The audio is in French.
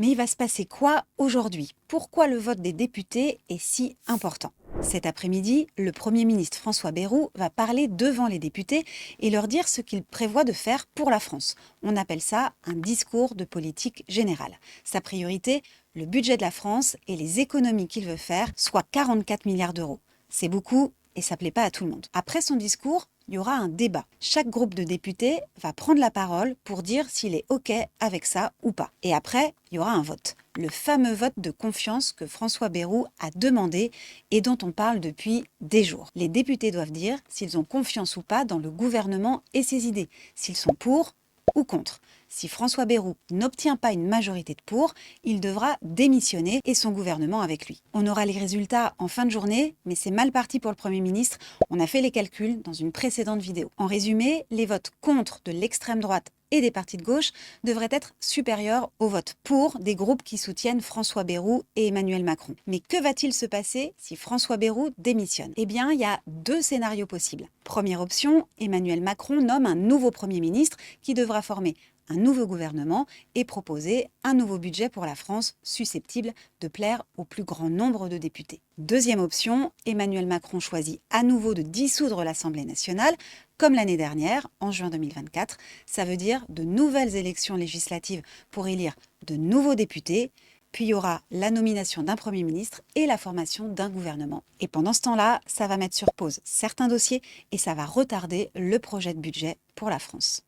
Mais il va se passer quoi aujourd'hui? Pourquoi le vote des députés est si important? Cet après-midi, le Premier ministre François Bayrou va parler devant les députés et leur dire ce qu'il prévoit de faire pour la France. On appelle ça un discours de politique générale. Sa priorité, le budget de la France et les économies qu'il veut faire, soit 44 milliards d'euros. C'est beaucoup et ça plaît pas à tout le monde. Après son discours, il y aura un débat. Chaque groupe de députés va prendre la parole pour dire s'il est OK avec ça ou pas. Et après, il y aura un vote. Le fameux vote de confiance que François Bayrou a demandé et dont on parle depuis des jours. Les députés doivent dire s'ils ont confiance ou pas dans le gouvernement et ses idées, s'ils sont pour ou contre. Si François Bayrou n'obtient pas une majorité de pour, il devra démissionner et son gouvernement avec lui. On aura les résultats en fin de journée, mais c'est mal parti pour le Premier ministre. On a fait les calculs dans une précédente vidéo. En résumé, les votes contre de l'extrême droite et des partis de gauche devraient être supérieurs aux votes pour des groupes qui soutiennent François Bayrou et Emmanuel Macron. Mais que va-t-il se passer si François Bayrou démissionne? Eh bien, il y a deux scénarios possibles. Première option, Emmanuel Macron nomme un nouveau Premier ministre qui devra former un nouveau gouvernement et proposer un nouveau budget pour la France susceptible de plaire au plus grand nombre de députés. Deuxième option, Emmanuel Macron choisit à nouveau de dissoudre l'Assemblée nationale, comme l'année dernière, en juin 2024. Ça veut dire de nouvelles élections législatives pour élire de nouveaux députés. Puis il y aura la nomination d'un Premier ministre et la formation d'un gouvernement. Et pendant ce temps-là, ça va mettre sur pause certains dossiers et ça va retarder le projet de budget pour la France.